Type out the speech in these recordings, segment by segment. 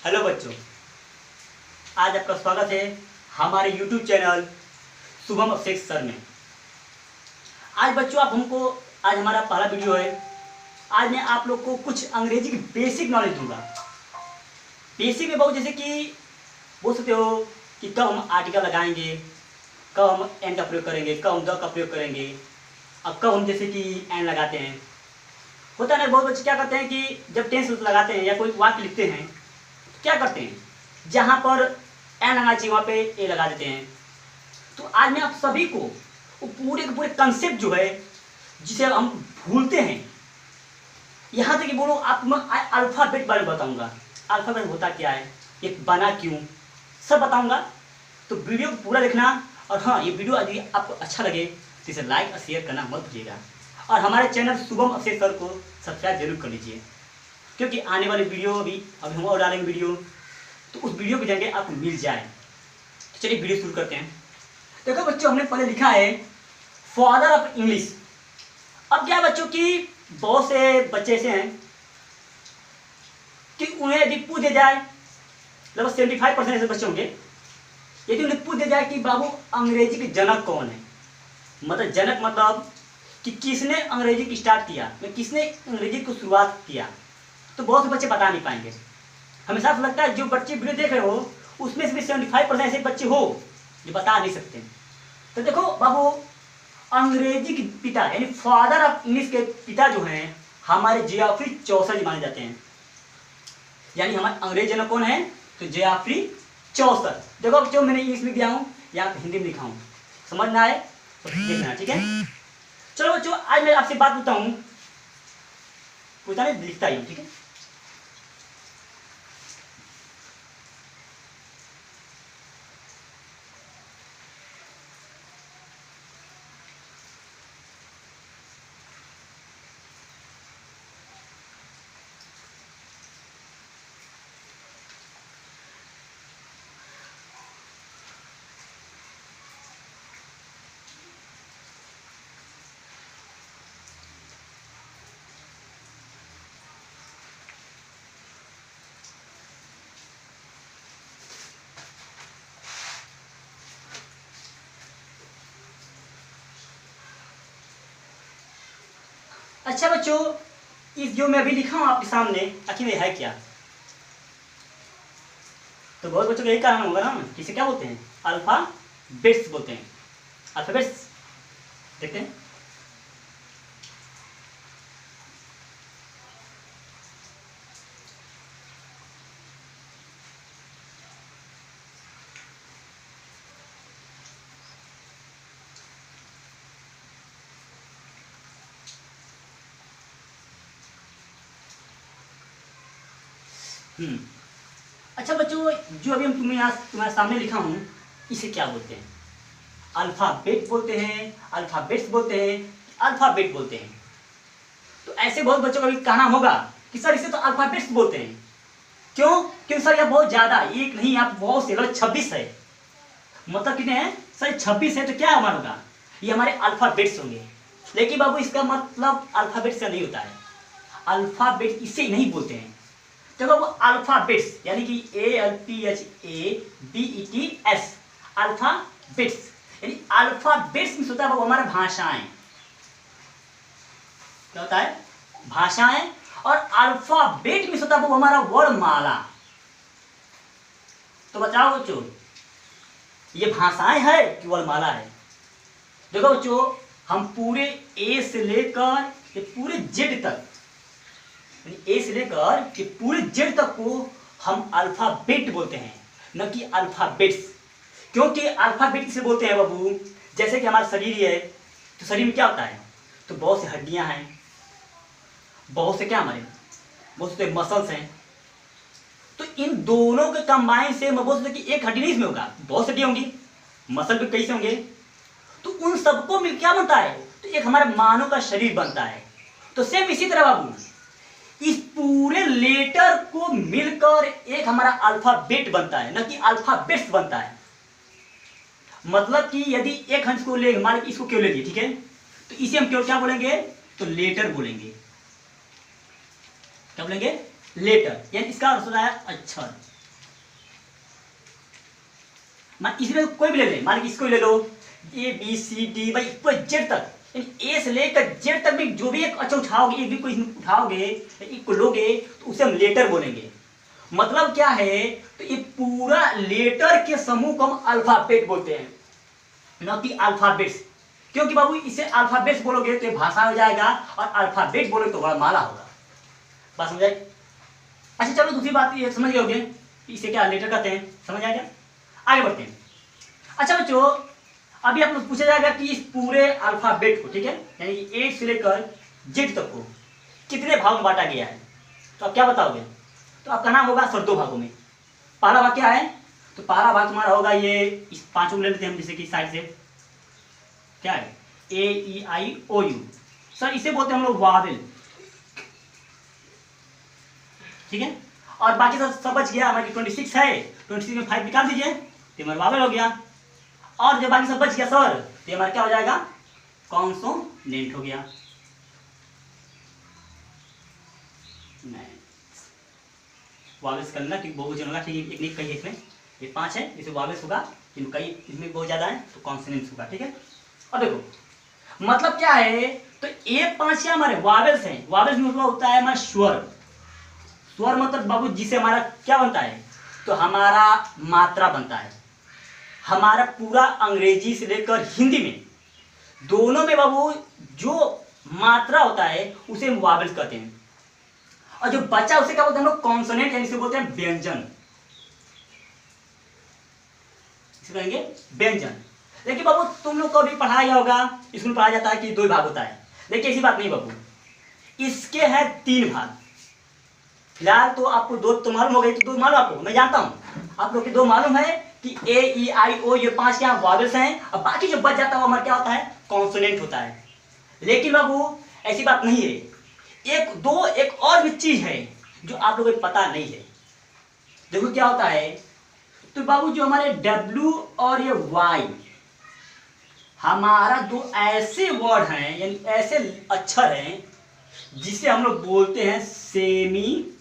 Hello बच्चों, आज आपका स्वागत है हमारे YouTube चैनल शुभम अभिषेक सर में। आज बच्चों आज हमारा पहला वीडियो है। आज मैं आप लोग को कुछ अंग्रेजी की बेसिक नॉलेज दूंगा। बेसिक में बहुत, जैसे कि बोल सकते हो कि कब हम आर्टिकल लगाएंगे, कब हम एन का प्रयोग करेंगे, कब हम द का प्रयोग करेंगे, अब कब हम जैसे कि एन लगाते हैं। होता है ना, बहुत बच्चे क्या करते हैं कि जब टेंस लगाते हैं या कोई वाक्य लिखते हैं क्या करते हैं, जहाँ पर एन लगाना चाहिए वहाँ पे ए लगा देते हैं। तो आज मैं आप सभी को वो पूरे के पूरे कंसेप्ट जो है जिसे हम भूलते हैं, यहाँ तक कि बोलो आप मैं अल्फ़ाबेट बारे में बताऊँगा। अल्फ़ाबेट होता क्या है, ये बना क्यों, सब बताऊँगा। तो वीडियो को पूरा देखना। और हाँ, ये वीडियो यदि आपको अच्छा लगे तो इसे लाइक और शेयर करना मत भूलिएगा। और हमारे चैनल शुभम अभिषेक सर को सब्सक्राइब जरूर कर लीजिए, क्योंकि आने वाले वीडियो अभी हम और डालेंगे वीडियो, तो उस वीडियो की जगह आपको मिल जाए। तो चलिए वीडियो शुरू करते हैं। देखो बच्चों, हमने पहले लिखा है फादर ऑफ इंग्लिश। अब क्या बच्चों की बहुत से बच्चे ऐसे हैं कि उन्हें यदि पूछ दिया जाए, लगभग 75% ऐसे बच्चे होंगे, यदि उन्हें पूछ दिया जाए कि बाबू अंग्रेजी के जनक कौन है, मतलब जनक मतलब कि किसने अंग्रेजी की स्टार्ट किया, किसने अंग्रेजी को शुरुआत किया, तो बहुत से बच्चे बता नहीं पाएंगे। हमें साफ लगता है जो बच्चे वीडियो देख रहे हो उसमें से भी 75% ऐसे बच्चे हो जो बता नहीं सकते। तो देखो बाबू, अंग्रेजी के पिता यानी फादर ऑफ इंग्लिश के पिता जो हैं हमारे जेआफरी चौसर जी माने जाते हैं। यानी हमारे अंग्रेज जनक कौन है, तो जेआफरी चौसर। देखो बच्चों, मैंने इंग्लिश में दिया हूँ, यहाँ हिंदी में लिखा हूँ, समझ ना आए तो देखना, ठीक है। चलो बच्चों, आज मैं आपसे बात पूछता हूँ, पूछता नहीं लिखता ही हूँ, ठीक है। अच्छा बच्चों, इस जो मैं अभी लिखा हूं आपके सामने, आखिर में है क्या। तो बहुत बच्चों को यही कारण होगा ना, किसे क्या बोलते हैं, अल्फाबेट्स बोलते हैं। अल्फाबेट्स देखते हैं। अच्छा बच्चों, जो अभी हम तुम्हारे सामने लिखा हूं, इसे क्या बोलते हैं, अल्फाबेट बोलते हैं, अल्फाबेट्स बोलते हैं, अल्फाबेट बोलते हैं। तो ऐसे बहुत बच्चों का भी कहना होगा कि सर इसे तो अल्फाबेट्स बोलते हैं। क्यों? क्योंकि सर यह बहुत ज्यादा, एक नहीं आप बहुत से, लगभग 26 है। मतलब कितने हैं सर, 26 है, तो क्या हमारा होगा, ये हमारे अल्फाबेट्स होंगे। लेकिन बाबू इसका मतलब अल्फाबेट से नहीं होता है, अल्फाबेट इसे नहीं बोलते हैं। देखो वो अल्फाबेट्स यानी कि ALPHABETS, अल्फाबेट्स यानी अल्फाबेट्स में होता है वो हमारा भाषाएं। क्या होता है, भाषाएं। और अल्फाबेट में होता है वो हमारा वर्णमाला। तो बताओ बच्चों, ये भाषाएं है कि वर्णमाला है। देखो बच्चों, हम पूरे ए से लेकर ये पूरे जेड तक, ए से लेकर कि पूरे जेड तक को हम अल्फाबेट बोलते हैं, न कि अल्फाबेट्स। क्योंकि अल्फाबेट किसे बोलते हैं बाबू, जैसे कि हमारा शरीर है, तो शरीर में क्या होता है, तो बहुत से हड्डियां हैं, बहुत से क्या हमारे बहुत से मसल्स हैं। तो इन दोनों के कंबाइन से मैं बोल सकता कि एक हड्डी नहीं इसमें होगा, बहुत सी हड्डियां होंगी, मसल भी कई से होंगे। तो उन सबको मिल क्या बनता है, तो एक हमारा मानव का शरीर बनता है। तो सेम इसी तरह बाबू, इस पूरे लेटर को मिलकर एक हमारा अल्फाबेट बनता है, न कि अल्फाबेट्स बनता है। मतलब कि यदि एक हंस को ले, मान इसको क्यों ले लिए, ठीक है, तो इसे हम क्यों क्या बोलेंगे, तो लेटर बोलेंगे। क्या बोलेंगे, लेटर, यानी इसका अर्थ होता है अक्षर। मान इसमें कोई भी ले ले, मान इसको ले लो, ए बी सी डी भाई पूरा जेड तक, ए से लेकर जेड तक भी जो भी एक अच्छा उठाओगे, एक भी कोई उठाओगे, एक को लोगे तो उसे हम लेटर बोलेंगे। मतलब क्या है, तो ये पूरा लेटर के समूह को हम अल्फाबेट बोलते हैं, न कि अल्फाबेट्स। क्योंकि बाबू इसे अल्फाबेट्स बोलोगे तो ये भाषा हो जाएगा, और अल्फाबेट बोलोगे तो वर्णमाला होगा। बात समझ आई? अच्छा चलो दूसरी बात ये समझ गए होगे इसे क्या लेटर कहते हैं, समझ आएगा? आगे बढ़ते हैं। अच्छा बच्चों, अभी आप लोग पूछा जाएगा कि इस पूरे अल्फाबेट को, ठीक है, यानी कि ए से लेकर जेड तक को कितने भाग में बांटा गया है, तो आप क्या बताओगे? तो आपका नाम होगा सर 2 भागों में। पहला भाग क्या है, तो पहला भाग तुम्हारा होगा ये, इस 5 को ले लेते हैं हम, जैसे कि साइड से क्या है, ए ई आई ओ यू, सर इसे बोलते हैं हम लोग वावेल, ठीक है। और बाकी सब बच गया, हमारी 26 है, 26 में 5 निकाल दीजिए तो हमारा वावेल हो गया। और जो बाकी सब बच गया सर, तो हमारा क्या हो जाएगा, कॉन्सोनेंट हो गया। वावेल्स करना क्योंकि बहुवचन होगा, ठीक है, एक नहीं कही इसमें, ये 5 है, इसे वावेल्स होगा, कई इसमें बहुत ज्यादा है तो कॉन्सोनेंट्स होगा, ठीक है। और देखो मतलब क्या है, तो ये 5 हमारे वावेल्स हैं। वावेल्स में मतलब होता है हमारा स्वर। स्वर मतलब बाबू जिसे हमारा क्या बनता है, तो हमारा मात्रा बनता है। हमारा पूरा अंग्रेजी से लेकर हिंदी में दोनों में बाबू जो मात्रा होता है उसे हम वावेल्स कहते हैं, और जो बचा उसे क्या बोलते हैं हम लोग, कॉन्सोनेंट, यानी इसे बोलते हैं व्यंजन, इसे कहेंगे व्यंजन। देखिए बाबू तुम लोग को भी पढ़ाया गया होगा, स्कूल में पढ़ाया जाता है कि 2 भाग होता है। देखिए ऐसी बात नहीं बाबू, इसके हैं 3 भाग। फिलहाल तो आपको 2 तो मालूम हो गई, तो 2 मालूम आपको, मैं जानता हूं आप लोग के 2 मालूम है कि ए ई आई ओ, ये 5 क्या वावेल्स हैं, और बाकी जो बच जाता है वो हमारा क्या होता है, कॉन्सोनेंट होता है। लेकिन बाबू ऐसी बात नहीं है, एक और भी चीज है जो आप लोगों को पता नहीं है। देखो क्या होता है, तो बाबू जो हमारे W और ये Y, हमारा 2 ऐसे वर्ड हैं, यानी ऐसे अक्षर हैं जिसे हम लोग बोलते हैं सेमी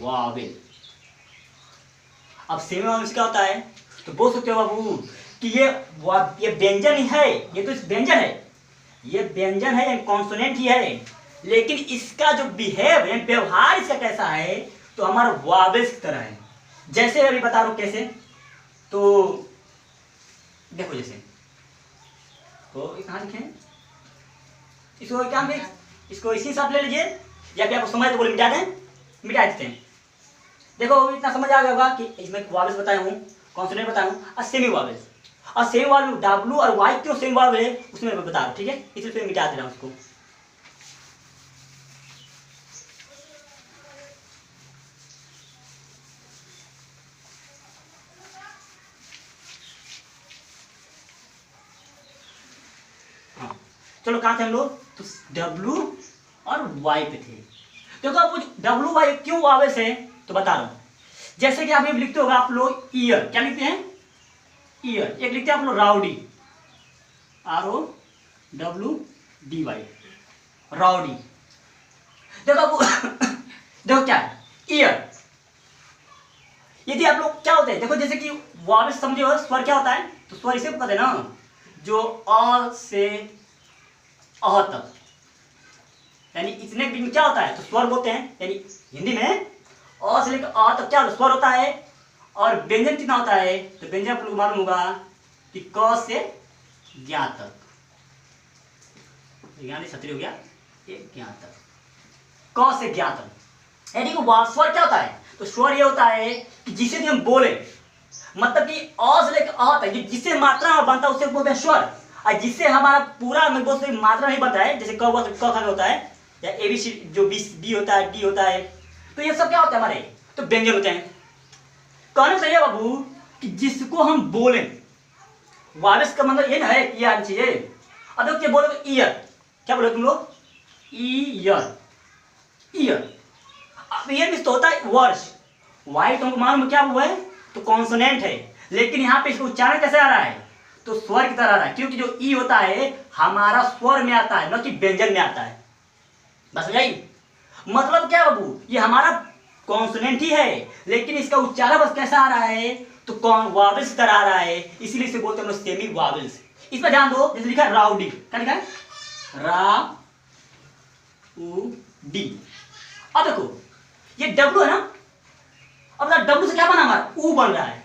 वावेल। अब सेमी वावेल क्या होता है, तो बोल सकते हो बाबू कि ये व्यंजन ही है, ये तो व्यंजन है, ये व्यंजन है, कॉन्सोनेंट ही है, लेकिन इसका जो बिहेव है, व्यवहार इसका कैसा है, तो हमारा वावेल्स की तरह है। जैसे अभी बता रहा हूं कैसे, तो देखो जैसे, तो कहां लिखे, इसको क्या, इसको इसी हिसाब ले लीजिए, या फिर आपको समझ तो बोले मिटा दें, मिटा देते हैं। देखो इतना समझ आ गया होगा कि इसमें वावेल्स बताया हूं, कॉन्सोनेंट बताया हूं, और सेमी वावेल्स। और सेमी वावेल W और Y क्यों सेमी वावेल है उसमें मैं बता रहा हूं, ठीक है, इसलिए मिटा दे रहा हूं उसको। चलो कहां थे हम लोग, तो W और Y पे थे। देखो आप W Y क्यों वावेल्स है, तो बता रहा हूं। जैसे कि आप ये लिखते होगा आप लोग ईयर, क्या लिखते हैं, ईयर। एक लिखते हैं आप लोग राउडी, ROWDY, राउडी। देखो देखो क्या है, ईयर। यदि आप लोग क्या होते हैं, देखो जैसे कि वावेल्स समझे हो, स्वर क्या होता है, तो स्वर इसे कहते हैं ना, जो अ से अह तक, यानी इतने बीच में क्या होता है, तो स्वर बोलते हैं। यानी हिंदी में अ से लेकर अ तक क्या स्वर होता है, और व्यंजन कितना होता है, तो व्यंजन आप लोग मालूम होगा कि क से ज्ञा तक, ज्ञान छतरी हो गया, ये ज्ञा तक, क से ज्ञा तक। यानी कि स्वर क्या होता है, तो स्वर ये होता है कि जिसे भी हम बोले, मतलब कि अ से लेकर अ तक जिससे मात्रा में बनता है उसे बोलते हैं स्वर, और जिससे हमारा पूरा में बहुत मात्रा नहीं बनता है, जैसे क होता है, या ABC जो B होता है, D होता है, तो ये सब क्या होता है हमारे, तो व्यंजन होते हैं। कहना चाहिए बाबू कि जिसको हम बोले, वावेल्स का मतलब ये ना है कि ये आनी चाहिए। अब देखिए बोलोगे ईयर, क्या बोलोगे तुम लोग, ईयर, ईयर। अब ईयर में तो होता है वर्ष, वाई तुमको मालूम क्या हुआ है, तो कॉन्सोनेंट है, लेकिन यहाँ पे इसको उच्चारण कैसे आ रहा है, तो स्वर की तरह आ रहा है, क्योंकि जो ई होता है हमारा स्वर में आता है, न कि व्यंजन में आता है। बस यही मतलब क्या बाबू, ये हमारा कॉन्सोनेंट ही है, लेकिन इसका उच्चारण बस कैसा आ रहा है, तो कौन वावेल्स की तरह आ रहा है, इसीलिए इसे बोलते हैं हम लोग सेमी वावेल्स। इस पर ध्यान दो, जैसे लिखा है राउडी, क्या लिखा है, रा उ डी। अब देखो ये डब्लू है ना, अब डब्लू से क्या बना हमारा, ऊ बन रहा है,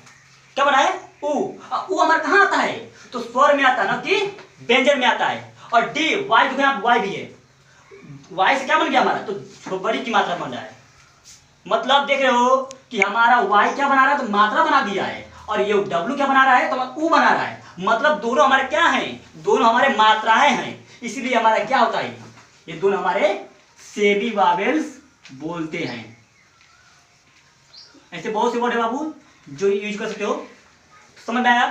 क्या बना है, ऊ। ऊ हमारा कहाँ आता है, तो स्वर में आता है ना, कि व्यंजन में आता है। और डी, वाई जो है वाई भी है, वाई से क्या बन गया हमारा, तो बड़ी की मात्रा बन रहा है। मतलब देख रहे हो कि हमारा वाई क्या बना रहा है, तो मात्रा बना दिया है, और ये डब्लू क्या बना रहा है, तो ऊ बना रहा है। मतलब दोनों हमारे क्या हैं, दोनों हमारे मात्राएं हैं, इसीलिए हमारा क्या होता है, ये दोनों हमारे सेमी वावेल्स बोलते हैं। ऐसे बहुत से वर्ड है बाबू जो यूज कर सकते हो। समझ में आया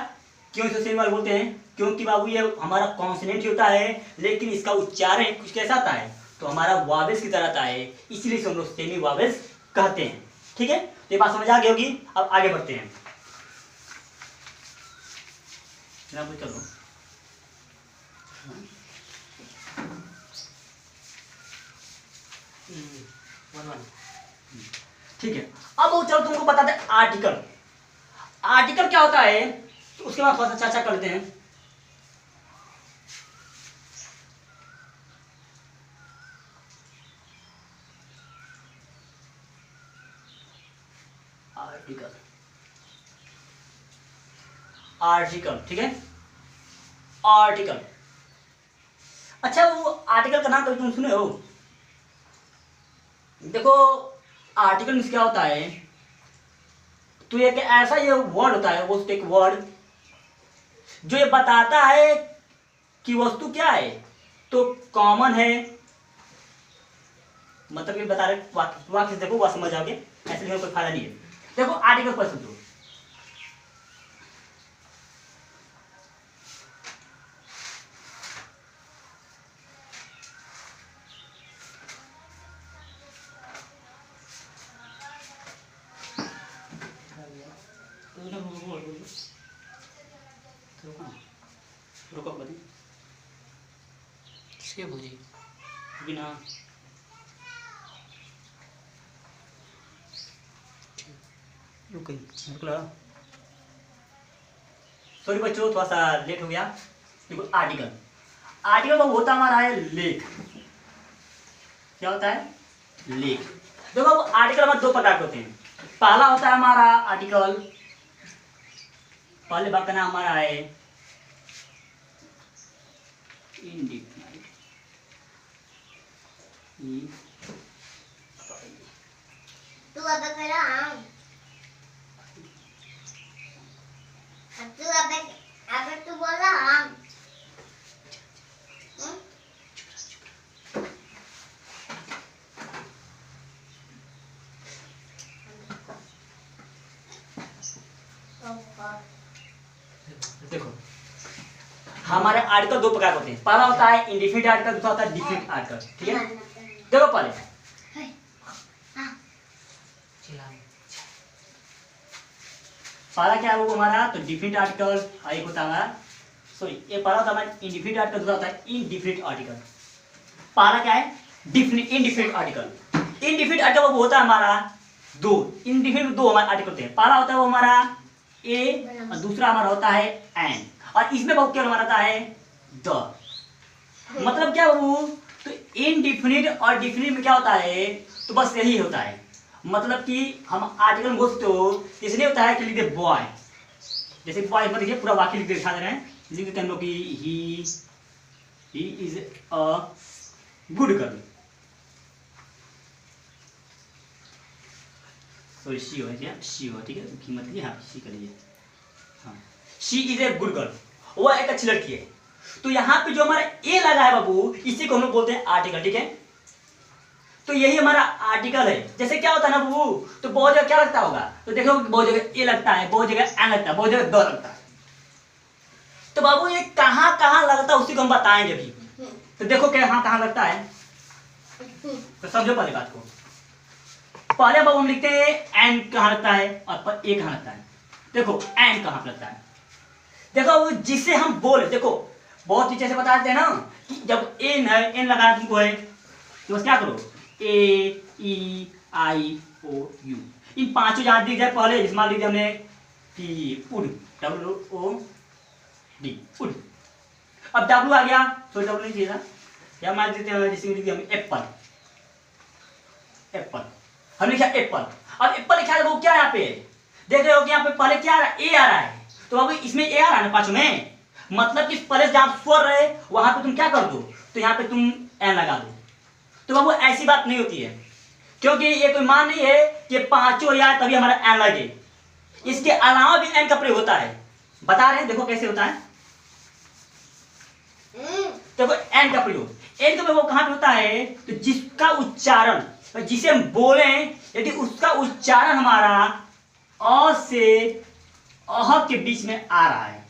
क्यों इसे सेमी वावेल बोलते हैं, क्योंकि बाबू ये हमारा कॉन्सोनेंट ही होता है, लेकिन इसका उच्चारण कुछ कैसा आता है, तो हमारा वावेल्स की तरह आता है, इसीलिए हम लोग सेमी वावेल्स कहते हैं। ठीक है, तो ये बात समझ आ गई होगी। अब आगे बढ़ते हैं, चलो ठीक है। अब वो चलो तुमको बता दें आर्टिकल। आर्टिकल क्या होता है, तो उसके बाद थोड़ा सा चर्चा करते हैं। आर्टिकल, आर्टिकल, ठीक है, आर्टिकल। अच्छा, वो आर्टिकल का नाम कभी तुम सुने हो? देखो आर्टिकल मीन्स क्या होता है, तो एक ऐसा ये वर्ड होता है, वो एक वर्ड जो ये बताता है कि वस्तु क्या है, तो कॉमन है। मतलब ये बता रहे वाक्य देखो, बात समझ जाओगे, ऐसे लिखने कोई फायदा नहीं है। देखो आर्टिकल पर समझो, रुको किसके भूजी बिना सॉरी बच्चों, थोड़ा सा लेट हो गया। देखो आर्टिकल, आर्टिकल वो होता हमारा है लेख। क्या होता है, लेख। देखो अब आर्टिकल हमारे दो प्रकार के होते हैं। पहला होता है हमारा आर्टिकल, पहले भाग का नाम हमारा है इंडिफिनाइट। तू अब करा आम, तू अब तू बोला आम। देखो हमारे आर्टिकल दो प्रकार होते हैं। पहला होता है इंडिफिनिट आर्टिकल, दूसरा होता है डिफिनिट आर्टिकल। ठीक है, देखो पहले पहला क्या है वो हमारा, तो डिफिनिट आर्टिकल, एक होता है हमारा, सॉरी ये पहला होता है हमारा इंडिफिनिट आर्टिकल, दूसरा होता है इनडिफिनिट आर्टिकल। पहला क्या है, इनडिफिनिट आर्टिकल। इनडिफिनिट आर्टिकल वो होता है हमारा दो, इनडिफिनिट दो हमारे आर्टिकल होते हैं। पहला होता है वो हमारा ए, और दूसरा हमारा होता है एन, और इसमें बहुत क्या हमारा होता है द। मतलब क्या वो, तो इनडिफिनिट और डिफिनिट में क्या होता है, तो बस यही होता है। मतलब कि हम आर्टिकल में बोलते हो, इसलिए होता है कि लिख दे बॉय, जैसे बॉय मत देखिए पूरा वाक्य लिख दे, दिखा दे रहे हैं, लिख देते हम लोग कि he is a good girl. Sorry she हो, शी हो, ठीक है, कीमत की, हाँ शी कर लीजिए, हाँ she is a good girl, वो एक अच्छी लड़की है। तो यहाँ पे जो हमारा ए लगा है बाबू, इसी को हम लोग बोलते हैं आर्टिकल। ठीक है, तो यही हमारा आर्टिकल है। जैसे क्या होता है ना बाबू, तो बहुत जगह क्या लगता होगा, तो देखो बहुत जगह ए लगता है, बहुत जगह एन लगता है, बहुत जगह द लगता है। तो बाबू ये कहाँ कहाँ लगता है उसी को हम बताएंगे अभी। तो देखो क्या कहाँ लगता है, तो समझो पहले बात को। पहले बाबू हम लिखते हैं एन कहाँ लगता है और ए कहाँ लगता है। देखो एन कहाँ लगता है, देखो जिससे हम बोले, देखो बहुत चीज ऐसे बता देते हैं ना कि जब एन है, एन लगाना तुमको है, तो बस क्या करो, ए ई आई POU। इन पांचों जहां दिख जाए पहले, जैसे मान लीजिए हमने कि उड, WOD, उड। अब W आ गया तो W नहीं चाहिए था, या मान लेते हैं जैसे लिख दिया हमने एप्पल, एप्पल हमने लिखा एप्पल। अब एप्पल लिखा है वो क्या यहाँ पे देख रहे हो कि यहाँ पे पहले क्या आ रहा है, ए आ रहा है, तो अब इसमें ए आ रहा है ना पांचों में, मतलब कि पहले जहां स्वर रहे वहां पे तुम क्या कर दो, तो यहाँ पे तुम एन लगा दो। तो बाबू ऐसी बात नहीं होती है, क्योंकि ये कोई मान नहीं है कि पांचों या तभी हमारा एन लगे, इसके अलावा भी एन का प्रयोग होता है। बता रहे हैं, देखो कैसे होता है। देखो एन का प्रयोग, एन का प्रयोग कहां पे होता है, तो जिसका उच्चारण, जिसे हम बोले यदि उसका उच्चारण हमारा अ से अह के बीच में आ रहा है,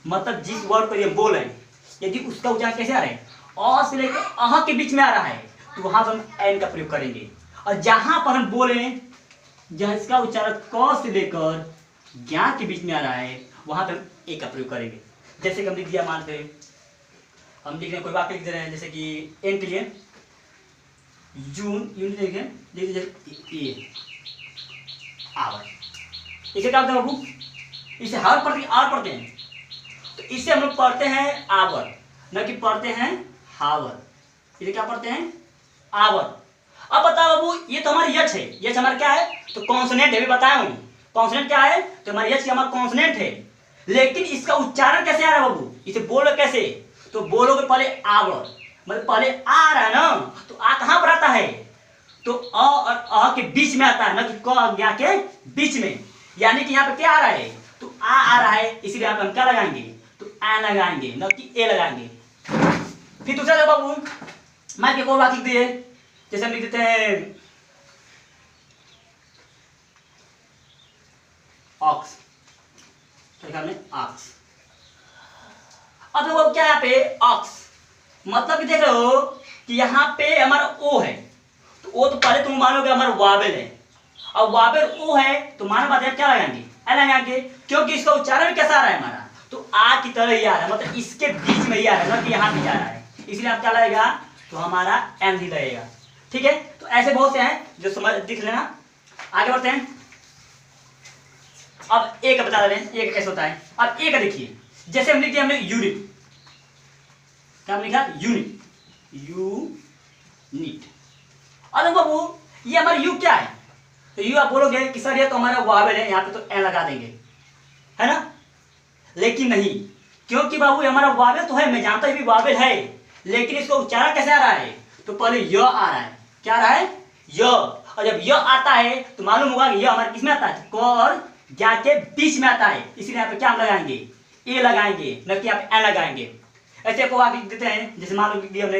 मतलब जिस वर्ड को ये बोले यदि उसका उच्चारण कैसे आ रहा है, अ से लेकर अह के बीच में आ रहा है, तो वहां पर हम एन का प्रयोग करेंगे। और जहां पर हम बोले जिसका उच्चारण क से लेकर ज्ञा के बीच में आ रहा है, वहां पर हम ए का प्रयोग करेंगे। जैसे कि हम लिख दिया, मानते हैं हम लिख रहे हैं, कोई वाक्य लिख दे रहे हैं, जैसे कि एन के लिए जून, यूनिट लिख दीजिए आवर। इसे क्या होता है बाबू, इसे हर पढ़ते आर पढ़ते हैं, तो इसे हम लोग पढ़ते हैं आवर, न कि पढ़ते हैं हावर। इसे क्या पढ़ते हैं, आवर। अब बताओ बाबू, ये तो हमारी यच है, यच हमारा क्या है, तो कॉन्सोनेंट है, भी बताया हूं। कॉन्सोनेंट क्या है, तो हमारी यच हमारा कॉन्सोनेंट है, लेकिन इसका उच्चारण कैसे आ रहा है बाबू, इसे बोलो कैसे, तो बोलोगे पहले आवर, मतलब पहले आ रहा है ना, तो आ कहां पर आता है, तो अ और अ के बीच में आता है, ना कि क और ज्ञा के बीच में, यानी कि यहाँ पे क्या आ रहा है, तो आ रहा है, इसीलिए यहाँ पे हम क्या लगाएंगे, तो आ लगाएंगे, न कि ए लगाएंगे। फिर दूसरा देखो बाबू, मान के कोई बात लिख दिए, जैसे हम लिख देते हैं ऑक्स, ऑक्स। अब देखो क्या यहाँ पे ऑक्स, मतलब कि देख रहे हो कि यहाँ पे हमारा ओ है, तो ओ तो पहले तुम मानोगे हमारा वावेल है, और वावेल ओ है तो मानो बात है क्या लगाएंगे, ए लगाएंगे, क्योंकि इसका उच्चारण कैसा आ रहा है हमारा, तो आ की तरह ही आ रहा है, मतलब इसके बीच में ही आ रहा है, ना कि यहाँ भी जा रहा है, इसलिए आप क्या लगेगा, तो हमारा एन ही लगेगा। ठीक है, तो ऐसे बहुत से हैं जो समझ दिख लेना। आगे बढ़ते हैं, अब ए का बता रहे हैं, ए का कैसे होता है। अब ए का देखिए, जैसे हम लिख दिया हमने यूनिट, क्या हमने लिखा, यूनिट, यूनिट। अब देखो बाबू, ये हमारा यू क्या है, तो यू आप बोलोगे कि सर ये तो हमारा वावेल है, यहाँ पे तो एन लगा देंगे, है ना, लेकिन नहीं, क्योंकि बाबू हमारा वावेल तो है, मैं जानता हूं भी वावेल है, लेकिन इसका उच्चारण कैसे आ रहा है, तो पहले य आ रहा है, क्या आ रहा है, य, और जब य आता है तो मालूम होगा कि य हमारे किस में आता है, क और ज्ञा के बीच में आता है, इसलिए यहाँ पे क्या हम लगाएंगे, ए लगाएंगे, न कि आप एन लगाएंगे। ऐसे को आगे देते हैं, जैसे मान लो लिख दिया हमने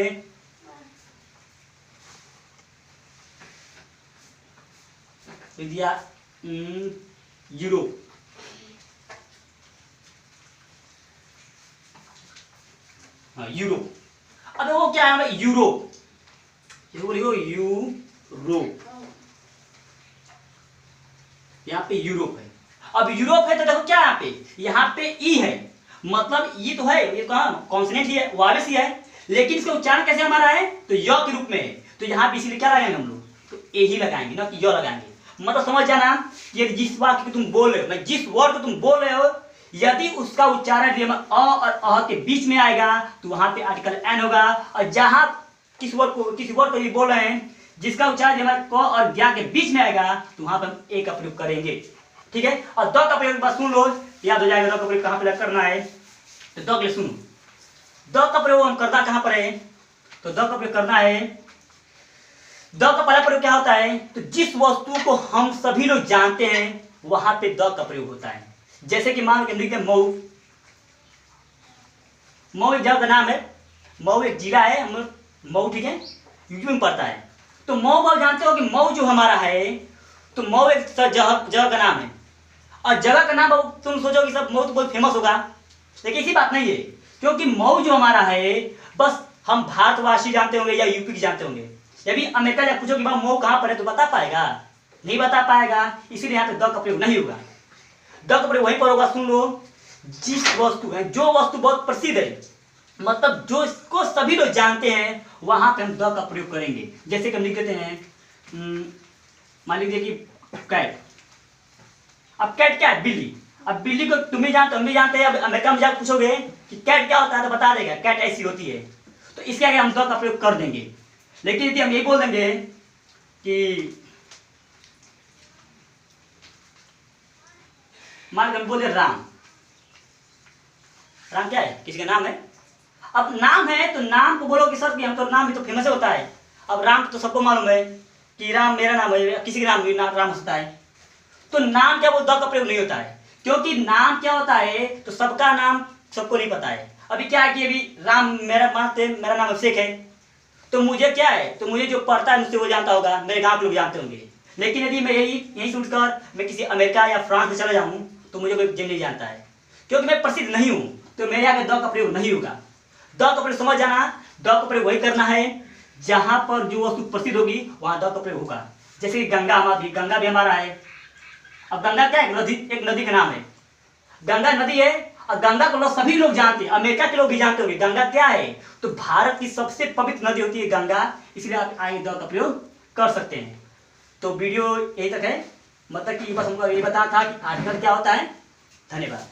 लिख दिया यूरोप, हाँ यूरोप। अब वो क्या है हमें, यूरोप, लिखो यूरोप, यहाँ पे यूरोप है। अब यूरोप है तो देखो क्या यहाँ पे ई है, मतलब ई तो है, ये कहाँ कॉन्सोनेंट ही है, वायरस ही है, लेकिन इसका उच्चारण कैसे हमारा है, तो य के रूप में है, तो यहाँ पे इसीलिए क्या लगाएंगे हम लोग, तो ए ही लगाएंगे, ना कि य लगाएंगे। मतलब समझ जाना कि जिस वाक्य को तुम बोल रहे हो, जिस वर्ड को तुम बोल रहे हो, यदि उसका उच्चारण अ और अ के बीच में आएगा तो वहां पे आर्टिकल एन होगा, और जहां किसी वर्ड को भी बोल रहे हैं जिसका उच्चारण हमारे क और ज्ञा के बीच में आएगा तो वहां पर हम ए का प्रयोग करेंगे। ठीक है, और द का प्रयोग बस सुन लो, याद हो जाएगा द का प्रयोग कहां पर करना है, तो द के लिए सुनो, द का प्रयोग हम करना कहां पर है, तो द का प्रयोग करना है, द का पहला प्रयोग क्या होता है, तो जिस वस्तु को हम सभी लोग जानते हैं वहां पे द का प्रयोग होता है। जैसे कि मान लो लिखते हैं मऊ, मऊ एक जगह का नाम है, मऊ एक जिला है, मऊ, ठीक है, यूपी में पड़ता है। तो मऊ आप जानते हो कि मऊ जो हमारा है, तो मऊ एक जगह का नाम है, और जगह का नाम तुम सोचो कि सब मऊ तो बहुत फेमस होगा, लेकिन ऐसी बात नहीं है, क्योंकि मऊ जो हमारा है बस हम भारतवासी जानते होंगे या यूपी की जानते होंगे। यदि अमेरिका जब पूछो कि मऊ कहाँ पर है तो बता पाएगा, नहीं बता पाएगा, इसीलिए यहाँ पे द का प्रयोग नहीं होगा। द का प्रयोग वहीं पर होगा, सुन लो, जिस वस्तु है, जो वस्तु बहुत प्रसिद्ध है, मतलब जो इसको सभी लोग जानते हैं वहां पे हम द का प्रयोग करेंगे। जैसे कि हम लिख देते हैं मान लीजिए कि कैट। अब कैट क्या है? बिल्ली। अब बिल्ली को तुम भी जानते, हम भी जानते हैं। अब अमेरिका में जाकर पूछोगे कि कैट क्या होता है तो बता देगा कैट ऐसी होती है। तो इसके आगे हम द का प्रयोग कर देंगे। लेकिन यदि हम यही बोल देंगे कि मान हम बोले राम। राम क्या है? किसी का नाम है। अब नाम है तो नाम को बोलो कि सर कि हम तो नाम भी तो फेमस होता है। अब राम तो सबको मालूम है कि राम मेरा नाम है, किसी का नाम भी राम हो सकता है। तो नाम क्या वो द का प्रयोग नहीं होता है, क्योंकि नाम क्या होता है तो सबका नाम सबको नहीं पता है। अभी क्या है कि अभी राम मेरा मानते, मेरा नाम अभिषेक है, तो मुझे क्या है तो मुझे जो पढ़ता है मुझसे वो जानता होगा, मेरे गांव के लोग जानते होंगे। लेकिन यदि मैं यही सुनकर मैं किसी अमेरिका या फ्रांस में चला जाऊं तो मुझे कोई नहीं जानता है, क्योंकि मैं प्रसिद्ध नहीं हूं। तो मेरे आगे द का प्रयोग नहीं होगा। द का प्रयोग समझ जाना, द का प्रयोग वही करना है जहां पर जो वस्तु प्रसिद्ध होगी वहां द का प्रयोग होगा। जैसे कि गंगा भी हमारा है। अब गंगा क्या है? नदी, एक नदी का नाम है। गंगा नदी है और गंगा को लोग सभी लोग जानते हैं, अमेरिका के लोग भी जानते होंगे। गंगा क्या है तो भारत की सबसे पवित्र नदी होती है गंगा, इसलिए आप आगे द का प्रयोग कर सकते हैं। तो वीडियो यही तक है, मतलब कि बस हमको ये बताना था कि आर्टिकल क्या होता है। धन्यवाद।